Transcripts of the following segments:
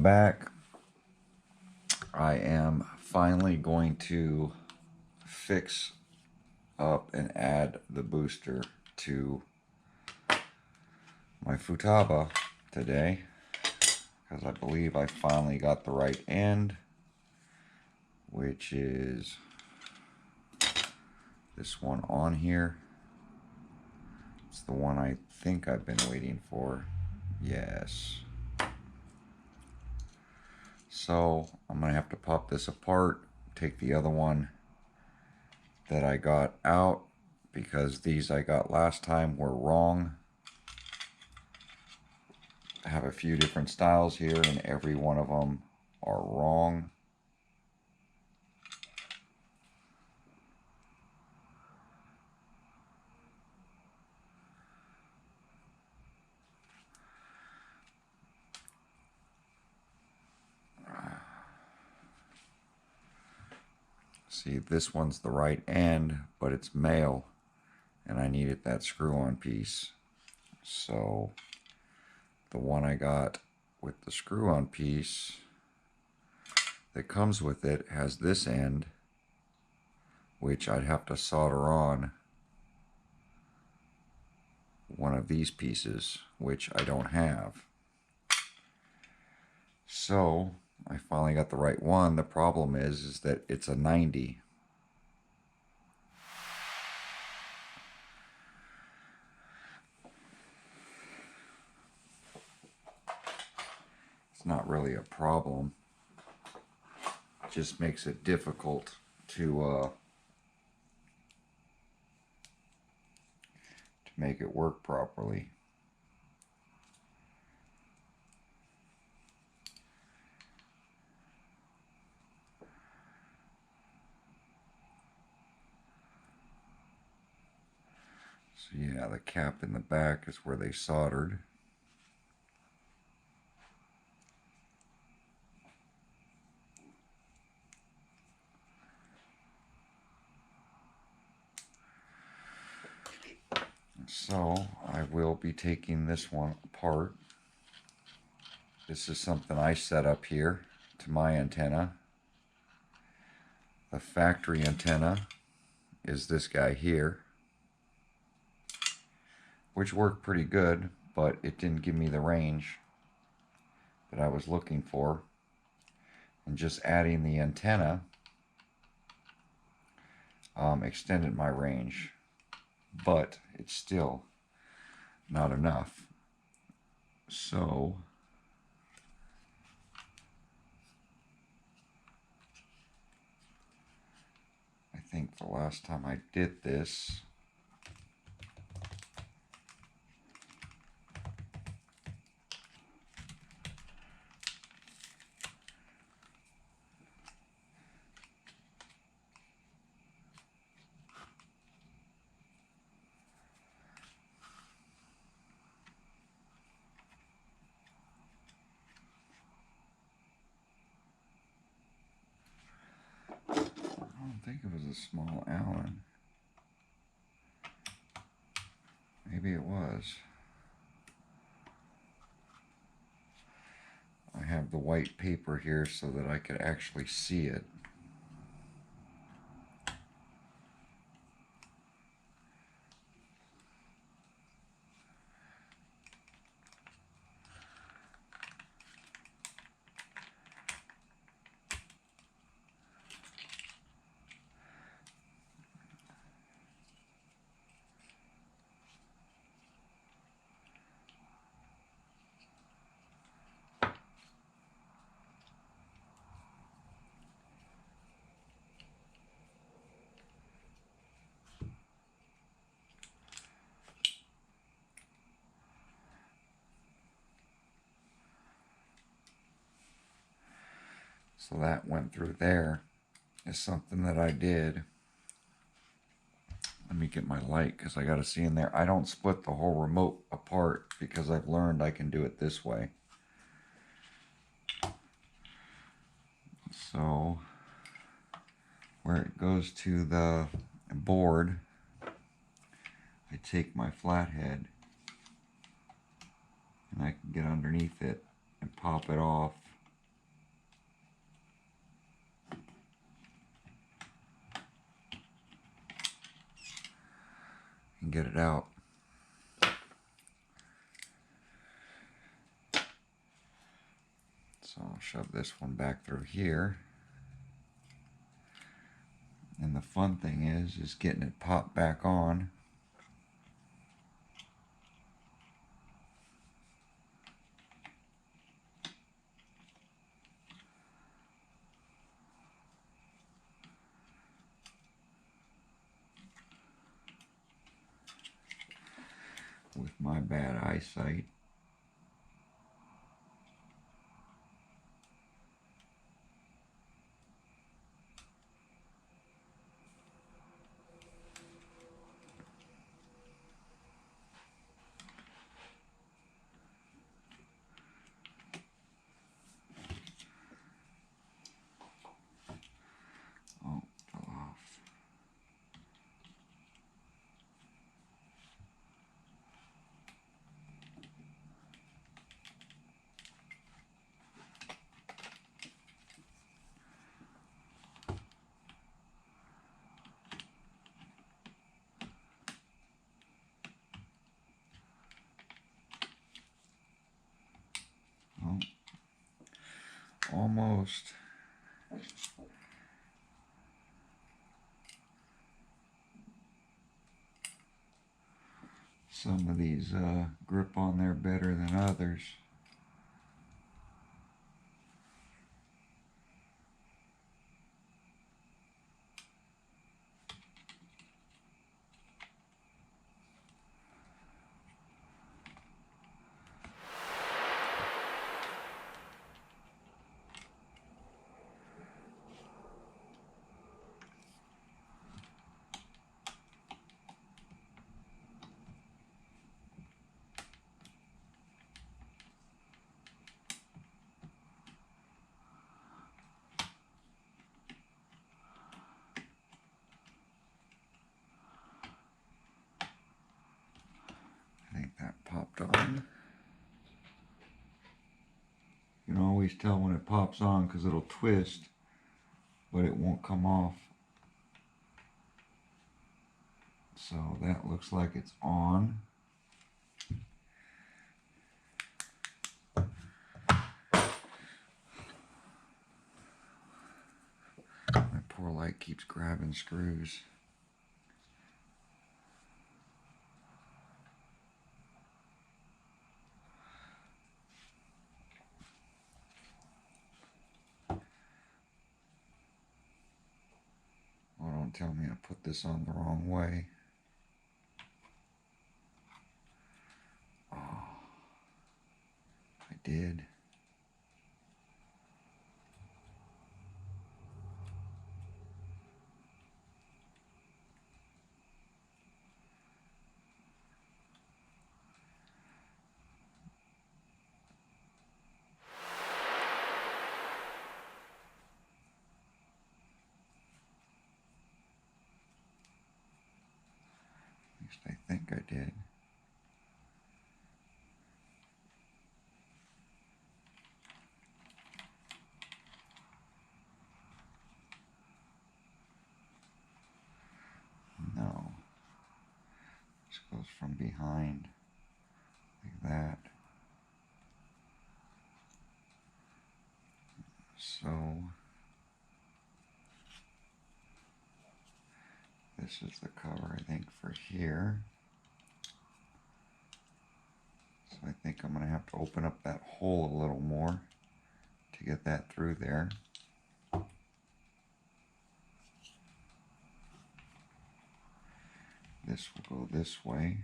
back. I am finally going to fix up and add the booster to my Futaba today, because I believe I finally got the right end, which is this one on here. It's the one I think I've been waiting for. Yes. So I'm gonna have to pop this apart, take the other one that I got out, because these I got last time were wrong. I have a few different styles here and every one of them are wrong. See, this one's the right end, but it's male, and I needed that screw-on piece. So the one I got with the screw-on piece that comes with it has this end, which I'd have to solder on one of these pieces, which I don't have. So I finally got the right one. The problem is that it's a 90. It's not really a problem. It just makes it difficult to make it work properly. So yeah, the cap in the back is where they soldered. So I will be taking this one apart. This is something I set up here to my antenna. The factory antenna is this guy here, which worked pretty good, but it didn't give me the range that I was looking for. And just adding the antenna extended my range, but it's still not enough. So I think the last time I did this, I don't think it was a small Allen. Maybe it was. I have the white paper here so that I could actually see it. So that went through there. Is something that I did. Let me get my light because I got to see in there. I don't split the whole remote apart because I've learned I can do it this way. So where it goes to the board, I take my flathead and I can get underneath it and pop it off get it out. So I'll shove this one back through here. And the fun thing is getting it popped back on. With my bad eyesight. Oh, fell off. Oh, almost. Some of these grip on there better than others. I think that popped on. You can always tell when it pops on because it'll twist, but it won't come off. So that looks like it's on. My poor light keeps grabbing screws. Oh, don't tell me I put this on the wrong way. Oh, I did. At least I think I did. No. This goes from behind, like that. So, this is the cover, I think, for here. So I think I'm going to have to open up that hole a little more to get that through there. This will go this way.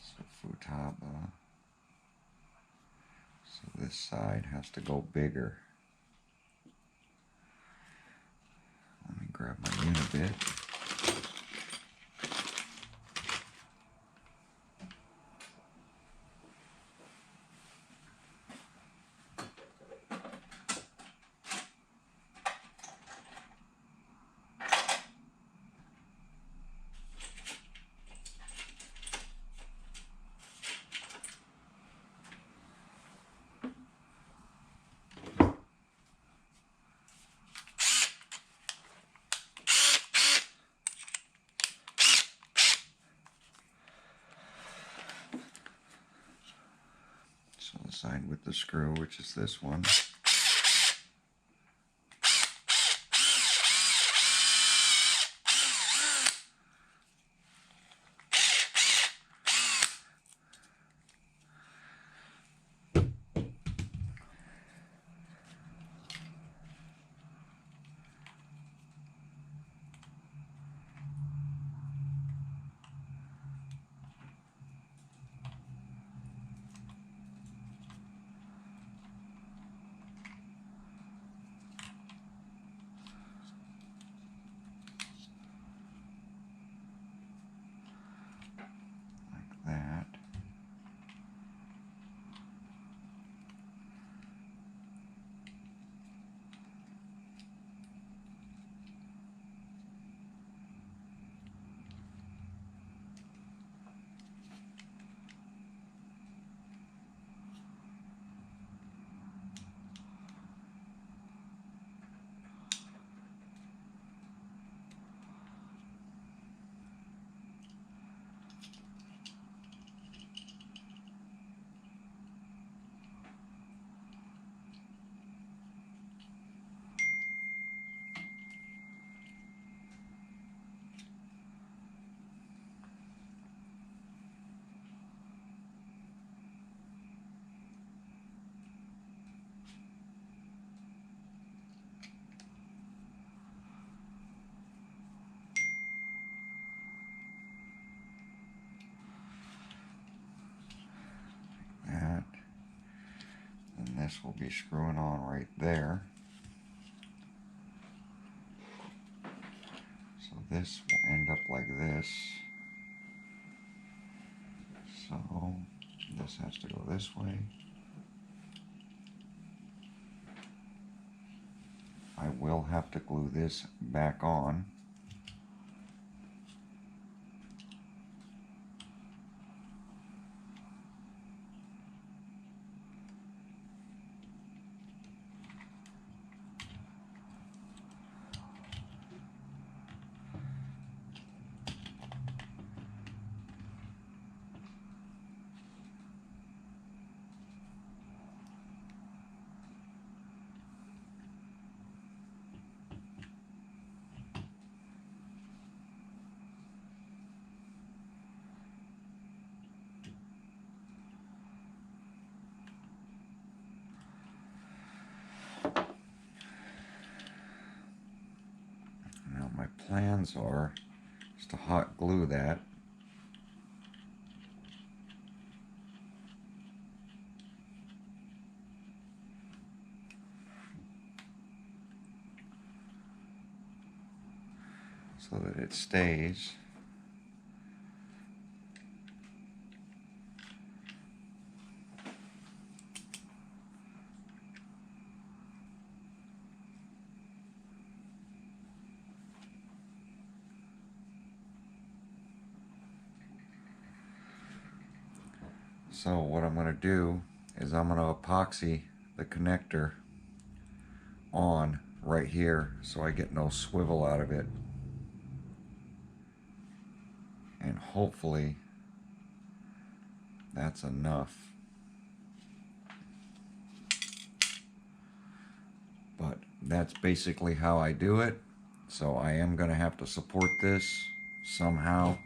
So Futaba. So this side has to go bigger. Let me grab my unibit. side with the screw, which is this one. That. That. And this will be screwing on right there. So this will end up like this. So this has to go this way. I will have to glue this back on. My plans are just to hot glue that. So that it stays. So what I'm going to do is I'm going to epoxy the connector on right here so I get no swivel out of it. And hopefully that's enough. But that's basically how I do it. So I am going to have to support this somehow.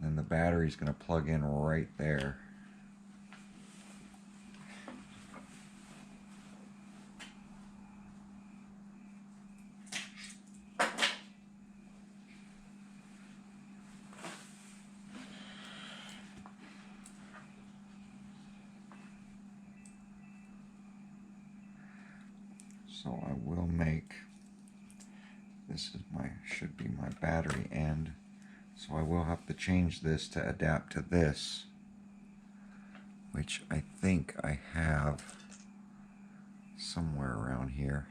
Then the battery's going to plug in right there. So I will make, this is should be my battery end. So I will have to change this to adapt to this, which I think I have somewhere around here.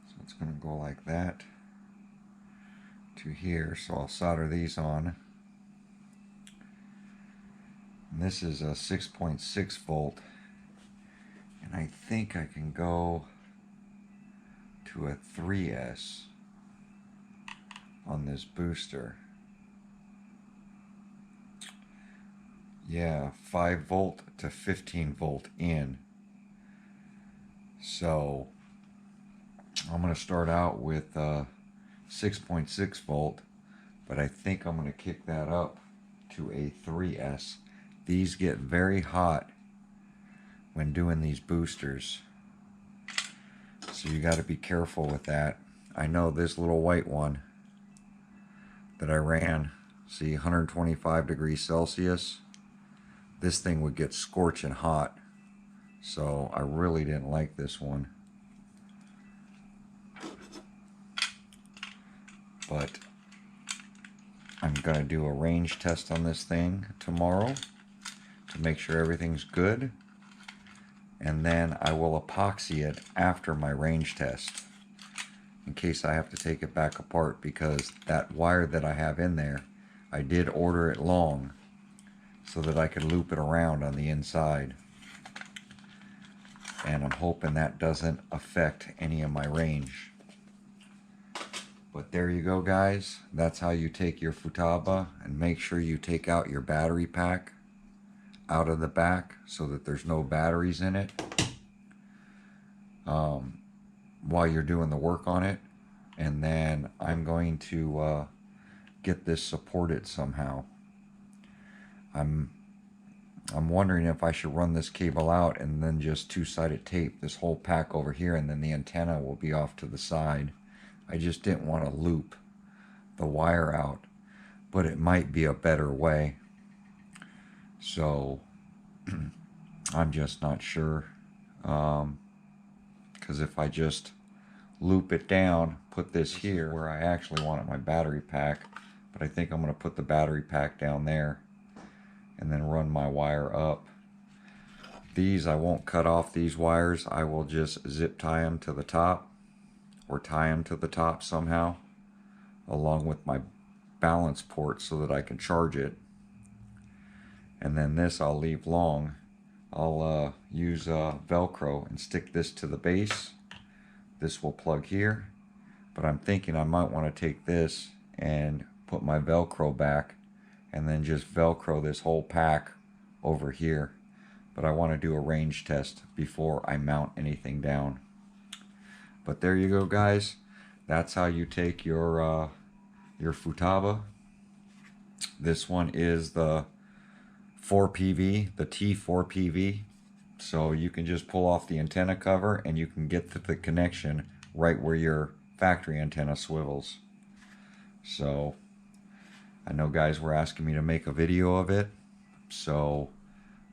So it's going to go like that to here. So I'll solder these on. And this is a 6.6 volt. And I think I can go to a 3S on this booster. Yeah, 5 volt to 15 volt in. So I'm going to start out with 6.6 volt, but I think I'm going to kick that up to a 3S. These get very hot when doing these boosters, so you got to be careful with that. I know this little white one that I ran, see, 125 degrees Celsius, this thing would get scorching hot, so I really didn't like this one. But I'm gonna do a range test on this thing tomorrow to make sure everything's good, and then I will epoxy it after my range test in case I have to take it back apart, because that wire that I have in there, I did order it long so that I could loop it around on the inside, and I'm hoping that doesn't affect any of my range. But there you go, guys. That's how you take your Futaba, and make sure you take out your battery pack out of the back so that there's no batteries in it while you're doing the work on it. And then I'm going to get this supported somehow. I'm wondering if I should run this cable out and then just two-sided tape this whole pack over here, and then the antenna will be off to the side. I just didn't want to loop the wire out, but it might be a better way. So I'm just not sure, because if I just loop it down, put this here where I actually wanted my battery pack, but I think I'm going to put the battery pack down there and then run my wire up. These, I won't cut off these wires. I will just zip tie them to the top, or tie them to the top somehow along with my balance port so that I can charge it. And then this I'll leave long. I'll use Velcro and stick this to the base. This will plug here, but I'm thinking I might want to take this and put my Velcro back and then just Velcro this whole pack over here. But I want to do a range test before I mount anything down. But there you go, guys. That's how you take your Futaba. This one is the 4PV, the T4PV. So you can just pull off the antenna cover and you can get the connection right where your factory antenna swivels. So I know guys were asking me to make a video of it, so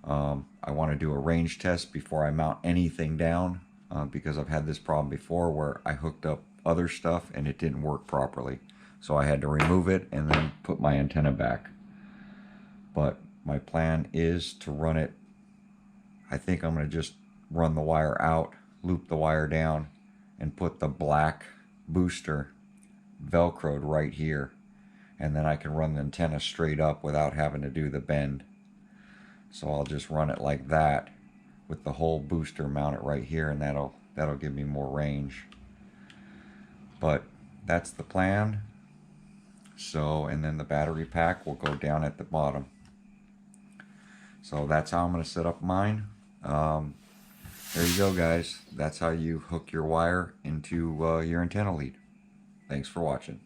I want to do a range test before I mount anything down, because I've had this problem before where I hooked up other stuff and it didn't work properly, so I had to remove it and then put my antenna back. But my plan is to run it, I think I'm going to just run the wire out, loop the wire down, and put the black booster Velcroed right here, and then I can run the antenna straight up without having to do the bend. So I'll just run it like that with the whole booster mounted right here, and that'll give me more range. But that's the plan. So, and then the battery pack will go down at the bottom. So that's how I'm going to set up mine. There you go, guys. That's how you hook your wire into your antenna lead. Thanks for watching.